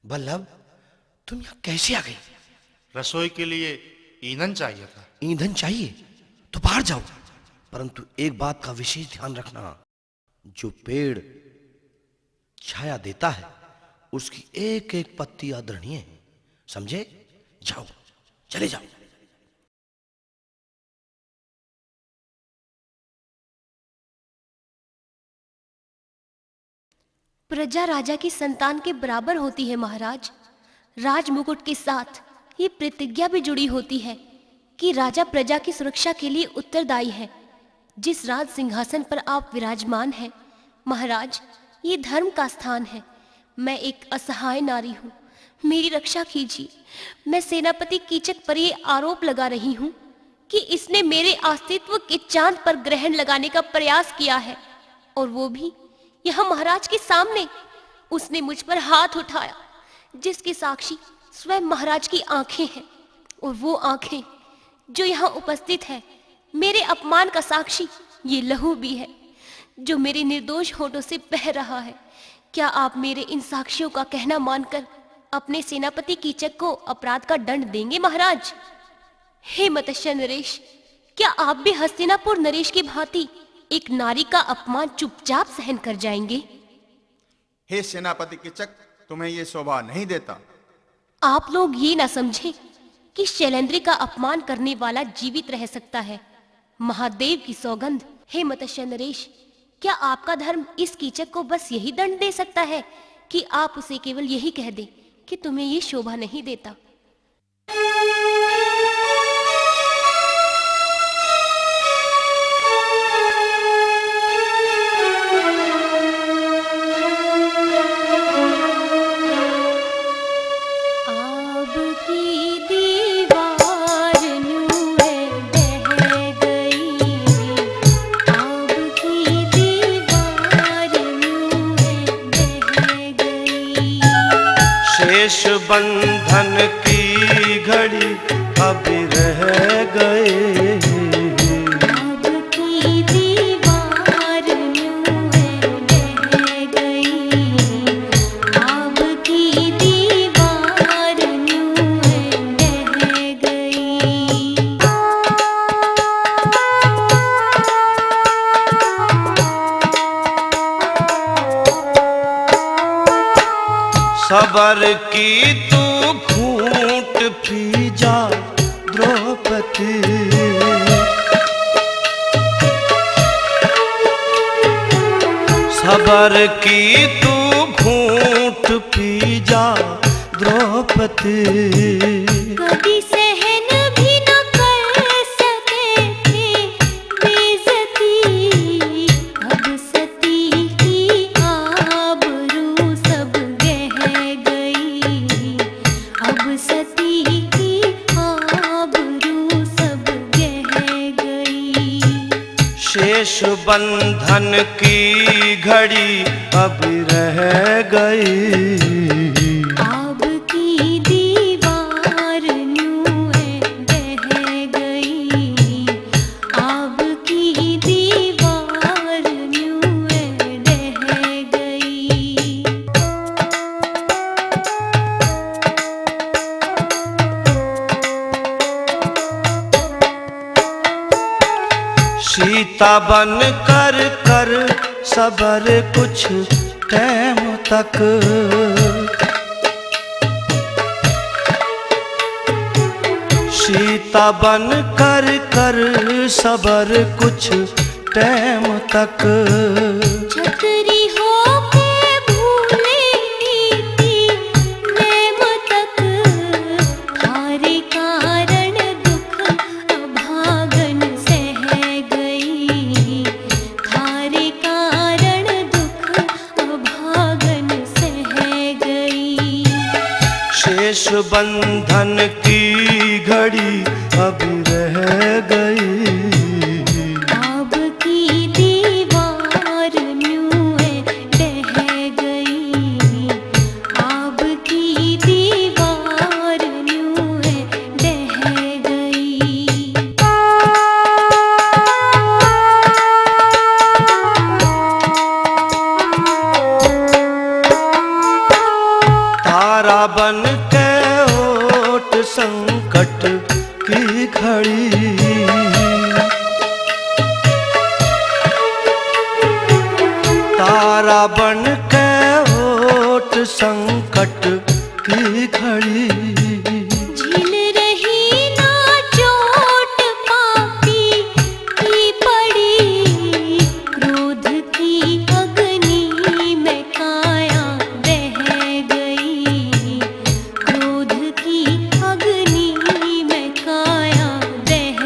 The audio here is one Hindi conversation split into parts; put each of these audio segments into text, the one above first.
वल्लभ, तुम यहाँ कैसे आ गई? रसोई के लिए ईंधन चाहिए था। ईंधन चाहिए तो बाहर जाओ, परंतु एक बात का विशेष ध्यान रखना, जो पेड़ छाया देता है उसकी एक एक पत्ती आदरणीय है, समझे? जाओ, चले जाओ। प्रजा राजा की संतान के बराबर होती है महाराज। राज मुकुट के साथ ये प्रतिज्ञा भी जुड़ी होती है कि राजा प्रजा की सुरक्षा के लिए उत्तरदायी है। जिस राज सिंहासन पर आप विराजमान हैं महाराज, ये धर्म का स्थान है। मैं एक असहाय नारी हूँ, मेरी रक्षा कीजिए। मैं सेनापति कीचक पर ये आरोप लगा रही हूँ कि इसने मेरे अस्तित्व के चांद पर ग्रहण लगाने का प्रयास किया है, और वो भी यहाँ महाराज के सामने। उसने मुझ पर हाथ उठाया, जिसके साक्षी स्वयं महाराज की आंखें हैं, और वो आंखें जो यहाँ उपस्थित है, मेरे अपमान का साक्षी ये लहू भी है जो मेरे निर्दोष होठों से बह रहा है। क्या आप मेरे इन साक्षियों का कहना मानकर अपने सेनापति कीचक को अपराध का दंड देंगे महाराज? हे मत्स्य नरेश, क्या आप भी हस्तिनापुर नरेश की भांति एक नारी का अपमान चुपचाप सहन कर जाएंगे? हे सेनापति कीचक, तुम्हें यह शोभा नहीं देता। आप लोग ये ना समझें कि शैलेंद्री का अपमान करने वाला जीवित रह सकता है। महादेव की सौगंध, हे मत्स्य नरेश, क्या आपका धर्म इस कीचक को बस यही दंड दे सकता है कि आप उसे केवल यही कह दें कि तुम्हें ये शोभा नहीं देता? शेष बंधन की घड़ी अब रह गए, अब की दीवार यूं है ढह गई, अब की दीवार यूं है ढह गई। सबर की तू घूंट पी जा द्रौपदी, सबर की तू घूंट पी जा द्रौपदी। कभी सहन भी न कर सके थे बेइज्जती, अब सती की आबरू सब गह गई, अब सती की आबरू सब गह गई। शेष बंधन की घड़ी अब रह गई, अब की दीवार यूं है ढह गई, अब की दीवार यूं है ढह गई। सीता बन कर कर सबर कुछ टाइम तक, सीता बन कर कर सबर कुछ टाइम तक। छतरी हो के भूले नीति नेम तक, थारे कारण दुख अभागन सह गई, थारे कारण दुख अभागन सह गई। शेष बंधन की घड़ी अब रह गई, अब की दीवार यूं है ढह गई, अब की दीवार यूं है ढह गई। तारा बन के ओट संकट की घड़ी। तारा बन के ओट संकट की घड़ी। झिल रही ना चोट पापी की पड़ी, क्रोध की अग्नि में काया दह गई, क्रोध की अग्नि में काया दह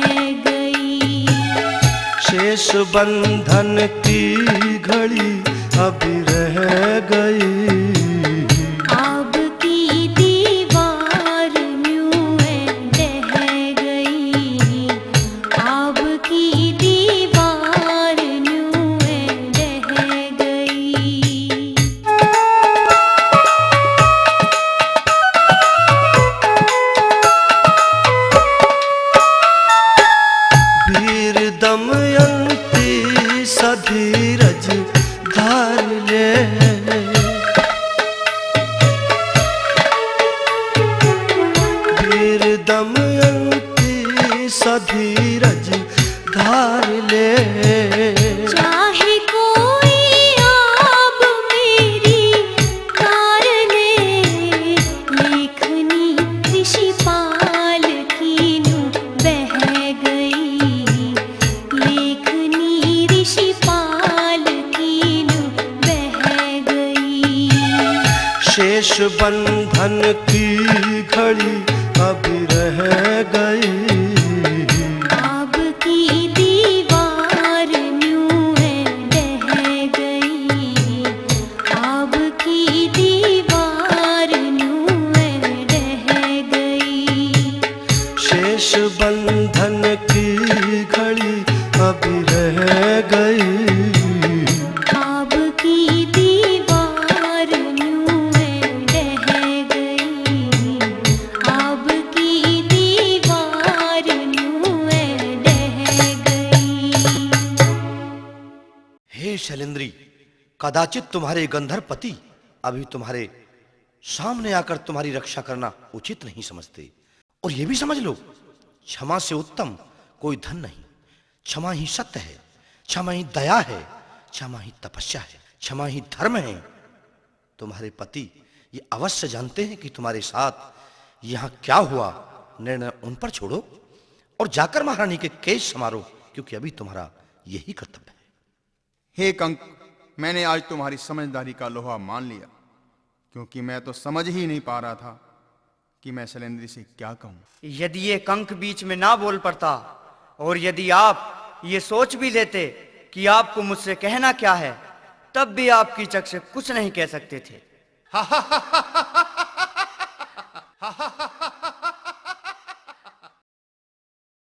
गई। शेष बंधन की घड़ी अभी रह गई। आब की दीवार न्यूं ढह गई, आब की दीवार न्यूं ढह गई। वीर दमयंती सधीरज धार ले। वीर दमयंती सधीरज धार ले। चाहे कोई आब मेरी कारने, लेखनी ऋषिपाल कीनु बह गई, लेखनी ऋषिपाल कीनु बह गई। शेष बंधन की घड़ी अभी रह गई। आब की दीवार न्यूं ढह गई, आब की दीवार न्यूं ढह गई। शेष बंधन की घड़ी अभी रह गई। आब की दीवार न्यूं ढह गई, आब की दीवार न्यूं ढह गई। हे शैलेंद्री, कदाचित तुम्हारे गंधर्व पति अभी तुम्हारे सामने आकर तुम्हारी रक्षा करना उचित नहीं समझते। और यह भी समझ लो, क्षमा से उत्तम कोई धन नहीं। क्षमा ही सत्य है, क्षमा ही दया है, क्षमा ही तपस्या है, क्षमा ही धर्म है। तुम्हारे पति ये अवश्य जानते हैं कि तुम्हारे साथ यहां क्या हुआ। निर्णय उन पर छोड़ो और जाकर महारानी के केस समारो, क्योंकि अभी तुम्हारा यही कर्तव्य है। हे कंक, मैंने आज तुम्हारी समझदारी का लोहा मान लिया, क्योंकि मैं तो समझ ही नहीं पा रहा था कि मैं शैलेंद्री से क्या कहूं। यदि ये कंक बीच में ना बोल पड़ता, और यदि आप ये सोच भी लेते कि आपको मुझसे कहना क्या है, तब भी आपकी चक से कुछ नहीं कह सकते थे।